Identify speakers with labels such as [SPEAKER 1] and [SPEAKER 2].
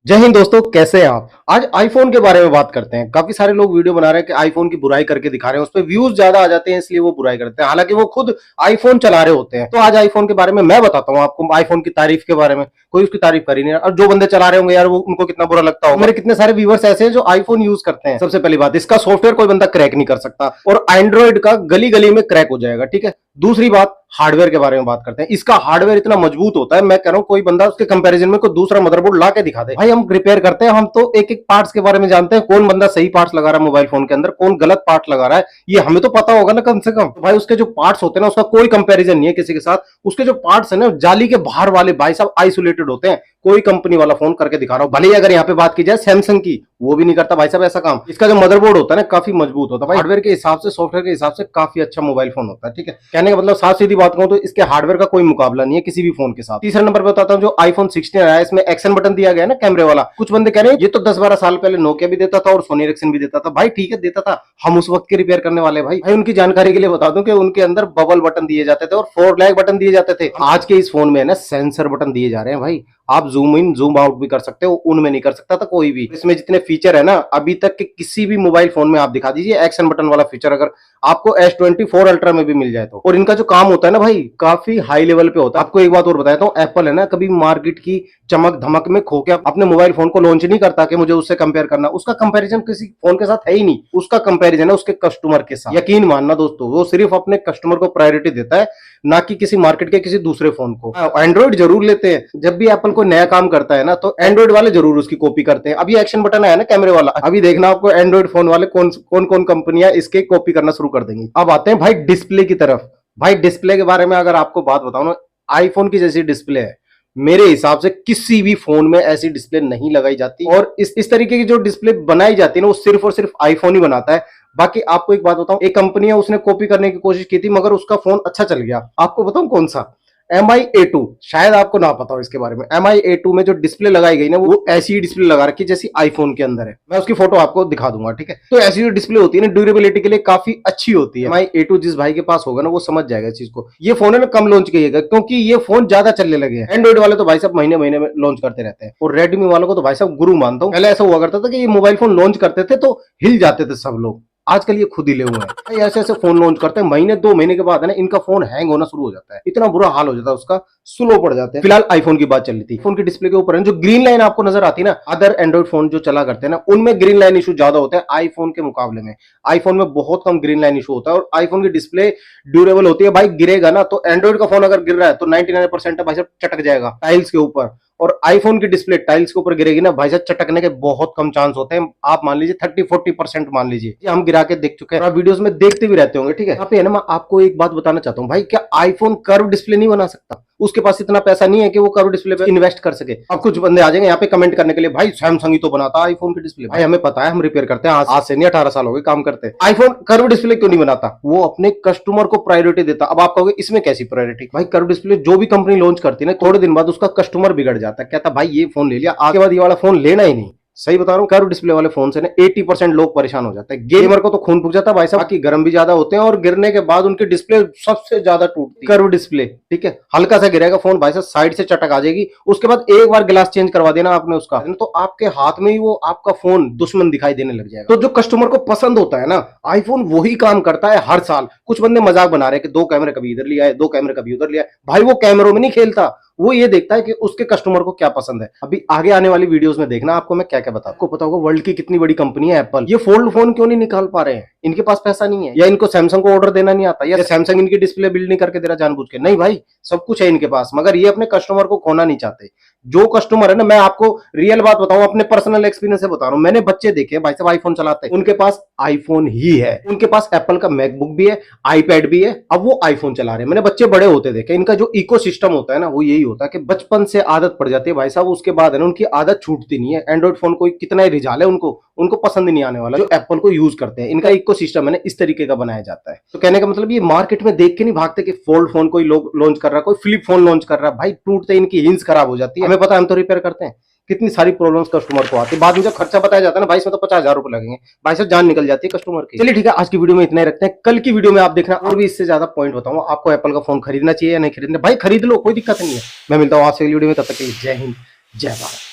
[SPEAKER 1] जय हिंद दोस्तों, कैसे हैं आप। आज आईफोन के बारे में बात करते हैं। काफी सारे लोग वीडियो बना रहे हैं कि आईफोन की बुराई करके दिखा रहे हैं, उस पर व्यूज ज्यादा आ जाते हैं इसलिए वो बुराई करते हैं, हालांकि वो खुद आईफोन चला रहे होते हैं। तो आज आईफोन के बारे में मैं बताता हूँ आपको, आईफोन की तारीफ के बारे में। कोई उसकी तारीफ कर ही नहीं रहा, और जो बंदे चला रहे होंगे यार, वो उनको कितना बुरा लगता होगा। मेरे कितने सारे व्यूवर्स ऐसे हैं जो आईफोन यूज करते हैं। सबसे पहली बात, इसका सॉफ्टवेयर कोई बंदा क्रैक नहीं कर सकता, और एंड्रॉइड का गली गली में क्रैक हो जाएगा, ठीक है। दूसरी बात, हार्डवेयर के बारे में बात करते हैं। इसका हार्डवेयर इतना मजबूत होता है, मैं कह रहा हूं कोई बंदा उसके कंपैरिजन में कोई दूसरा मदरबोर्ड ला के दिखा दे। भाई हम रिपेयर करते हैं, हम तो एक एक पार्ट्स के बारे में जानते हैं, कौन बंदा सही पार्ट्स लगा रहा है मोबाइल फोन के अंदर, कौन गलत पार्ट लगा रहा है, ये हमें तो पता होगा ना कम से कम। तो भाई उसके जो पार्ट्स होते हैं ना, उसका कोई कंपैरिजन नहीं है किसी के साथ। उसके जो पार्ट्स है ना, जाली के बाहर वाले भाई साहब आइसोलेटेड होते हैं। कोई कंपनी वाला फोन करके दिखा रहा हूं, भले ही अगर यहाँ पे बात की जाए सैमसंग की, वो भी नहीं करता भाई साहब ऐसा काम। इसका जो मदरबोर्ड होता है ना, काफी मजबूत होता है भाई, हार्डवेयर के हिसाब से, सॉफ्टवेयर के हिसाब से काफी अच्छा मोबाइल फोन होता है, ठीक है। कहने का मतलब साफ सीधी बात कहूं तो इसके हार्डवेयर का कोई मुकाबला नहीं है किसी भी फोन के साथ। तीसरे नंबर पर बताता हूं, जो आईफोन 16 आया है, इसमें एक्शन बटन दिया गया है ना कैमरे वाला। कुछ बंदे कह रहे हैं ये तो 10-12 साल पहले नोकिया भी देता था और सोनी एरिक्सन भी देता था। भाई ठीक है, देता था, हम उस वक्त के रिपेयर करने वाले। भाई उनकी जानकारी के लिए बता दूं कि उनके अंदर बबल बटन दिए जाते थे और 4 फ्लैग बटन दिए जाते थे। आज के इस फोन में ना सेंसर बटन दिए जा रहे हैं भाई, आप जूम इन जूम आउट भी कर सकते हो, उनमें नहीं कर सकता था कोई भी। इसमें जितने फीचर है ना, अभी तक के किसी भी मोबाइल फोन में आप दिखा दीजिए एक्शन बटन वाला फीचर, अगर आपको S24 अल्ट्रा में भी मिल जाए तो। और इनका जो काम होता है ना भाई, काफी हाई लेवल पे होता है। आपको एक बात और बताया तो, एप्पल है ना, कभी मार्केट की चमक धमक में खो के अपने मोबाइल फोन को लॉन्च नहीं करता कि मुझे उससे कंपेयर करना। उसका कंपैरिजन किसी फोन के साथ है ही नहीं, उसका कंपैरिजन है उसके कस्टमर के साथ। यकीन मानना दोस्तों, वो सिर्फ अपने कस्टमर को प्रायोरिटी देता है, ना कि किसी मार्केट के किसी दूसरे फोन को। एंड्रॉइड जरूर लेते हैं, जब भी एप्पल को नया काम करता है ना, तो एंड्रॉइड वाले जरूर उसकी कॉपी करते हैं। अभी एक्शन बटन आया ना कैमरे वाला, अभी देखना आपको एंड्रॉइड फोन वाले कौन कौन कंपनियां इसके कॉपी करना शुरू कर देंगी। अब आते हैं भाई डिस्प्ले की तरफ। भाई डिस्प्ले के बारे में अगर आपको बात बताऊं ना, आईफोन की जैसी डिस्प्ले है मेरे हिसाब से किसी भी फोन में ऐसी डिस्प्ले नहीं लगाई जाती। और इस तरीके की जो डिस्प्ले बनाई जाती है ना, वो सिर्फ और सिर्फ आईफोन ही बनाता है। बाकी आपको एक बात बताऊं, एक कंपनी है उसने कॉपी करने की कोशिश की थी, मगर उसका फोन अच्छा चल गया। आपको बताऊं कौन सा? MI A2, शायद आपको ना पता हो इसके बारे में। MI A2 में जो डिस्प्ले लगाई गई ना, वो ऐसी ही डिस्प्ले लगा रखी जैसी आईफोन के अंदर है। मैं उसकी फोटो आपको दिखा दूंगा, ठीक है। तो ऐसी जो डिस्प्ले होती है ना, ड्यूरेबिलिटी के लिए काफी अच्छी होती है। MI A2 जिस भाई के पास होगा ना, वो समझ जाएगा इस चीज को। ये फोन है ना, कम लॉन्च किएगा, क्योंकि ये फोन ज्यादा चलने लगे हैं। एंड्रॉइड वाले तो भाई साहब महीने महीने में लॉन्च करते रहते हैं, और रेडमी वालों को तो भाई साहब गुरु मानता हूँ। पहले ऐसा हुआ करता था कि ये मोबाइल फोन लॉन्च करते थे तो हिल जाते थे सब लोग, आजकल ये खुद हिले हुए हैं भाई। ऐसे ऐसे फोन लॉन्च करते हैं, महीने 2 महीने के बाद है ना, इनका फोन हैंग होना शुरू हो जाता है, इतना बुरा हाल हो जाता है उसका, स्लो पड़ जाते हैं। फिलहाल आईफोन की बात चल रही थी। फोन की डिस्प्ले के ऊपर है जो ग्रीन लाइन आपको नजर आती है ना, अदर एंड्रॉइड फोन जो चला करते हैं ना, उनमें ग्रीन लाइन इशू ज्यादा होता है आईफोन के मुकाबले में। आईफोन में बहुत कम ग्रीन लाइन इशू होता है, और आईफोन की डिस्प्ले ड्यूरेबल होती है। भाई गिरेगा ना तो, एंड्रॉइड का फोन अगर गिर रहा है तो 99% भाई साहब चटक जाएगा टाइल्स के ऊपर, और आईफोन की डिस्प्ले टाइल्स के ऊपर गिरेगी ना भाई साहब, चटकने के बहुत कम चांस होते हैं। आप मान लीजिए 30-40% मान लीजिए, ये हम गिरा के देख चुके हैं, आप वीडियोस में देखते भी रहते होंगे, ठीक है। यहाँ पे है ना, मैं आपको एक बात बताना चाहता हूँ भाई, क्या आईफोन कर्व डिस्प्ले नहीं बना सकता? उसके पास इतना पैसा नहीं है कि वो कर्व डिस्प्ले पे इन्वेस्ट कर सके। अब कुछ बंदे आ जाएंगे यहाँ पे कमेंट करने के लिए, भाई सैमसंग ही तो बनाता आईफोन की डिस्प्ले। भाई हमें पता है, हम रिपेयर करते हैं, आज से नहीं 18 साल हो गए काम करते हैं। आईफोन कर्व डिस्प्ले क्यों नहीं बनाता? वो अपने कस्टमर को प्रायोरिटी देता। अब आप कहोगे इसमें कैसी प्रायोरिटी? भाई कर्व डिस्प्ले जो भी कंपनी लॉन्च करती है ना, थोड़े दिन बाद उसका कस्टमर बिगड़ जाता है, कहता भाई ये फोन ले लिया, आगे बाद ये वाला फोन लेना ही नहीं। सही बता रहा हूँ, कर्व डिस्प्ले वाले फोन से ना 80% लोग परेशान हो जाते हैं। गेमर को तो खून फूक जाता है भाई साहब, बाकी गर्म भी ज्यादा होते हैं, और गिरने के बाद उनकी डिस्प्ले सबसे ज्यादा टूटती है। कर्व डिस्प्ले, ठीक है, हल्का सा गिरेगा फोन भाई साहब, साइड से चटक आ जाएगी, उसके बाद एक बार ग्लास चेंज करवा देना आपने उसका, तो आपके हाथ में ही वो आपका फोन दुश्मन दिखाई देने लग जाएगा। तो जो कस्टमर को पसंद होता है ना, आईफोन वही काम करता है हर साल। कुछ बंदे मजाक बना रहे हैं कि 2 कैमरे कभी इधर लिया है, 2 कैमरे कभी उधर लिया है। भाई वो कैमरों में नहीं खेलता, वो ये देखता है कि उसके कस्टमर को क्या पसंद है। अभी आगे आने वाली वीडियोस में देखना आपको मैं क्या क्या बताऊं। आपको पता होगा वर्ल्ड की कितनी बड़ी कंपनी है एप्पल, ये फोल्ड फोन क्यों नहीं निकाल पा रहे हैं? इनके पास पैसा नहीं है, या इनको सैमसंग को ऑर्डर देना नहीं आता, या सैमसंग इनकी डिस्प्ले बिल्ड नहीं करके दे रहा जानबूझ के? नहीं भाई, सब कुछ है इनके पास, मगर ये अपने कस्टमर को खोना नहीं चाहते। जो कस्टमर है ना, मैं आपको रियल बात बताऊं, अपने पर्सनल एक्सपीरियंस से बता रहा हूं, मैंने बच्चे देखे भाई साहब आईफोन चलाते हैं, उनके पास आईफोन ही है, उनके पास एप्पल का मैकबुक भी है, आईपैड भी है, अब वो आईफोन चला रहे हैं। मैंने बच्चे बड़े होते देखे। इनका जो इकोसिस्टम होता है ना, वो यही होता है कि बचपन से आदत पड़ जाती है भाई साहब, उसके बाद है ना उनकी आदत छूटती नहीं है। एंड्रॉइड फोन कोई कितना ही रिझा ले उनको पसंद ही नहीं आने वाला जो एप्पल को यूज करते हैं। इनका इकोसिस्टम है ना, इस तरीके का बनाया जाता है। तो कहने का मतलब ये मार्केट में देख के नहीं भागते कि फोल्ड फोन कोई लोग लॉन्च कर रहा है, कोई फ्लिप फोन लॉन्च कर रहा है, भाई टूटते इनकी हिंस खराब हो जाती है। हमें पता है, हम तो रिपेयर करते हैं। कितनी सारी प्रॉब्लम्स कस्टमर को आती है, बाद में जब खर्चा बताया जाता है ना भाई, इसमें तो 50,000 रुपए लगेंगे, भाई साहब जान निकल जाती है कस्टमर की। चलिए ठीक है, आज की वीडियो में इतना ही रखते हैं। कल की वीडियो में आप देखना और भी इससे ज्यादा पॉइंट बताऊंगा आपको, एप्पल का फोन खरीदना चाहिए या नहीं खरीदना। भाई खरीद लो, कोई दिक्कत नहीं है। मैं मिलता हूँ आपसे अगली वीडियो में, तब तक के लिए जय हिंद, जय भारत।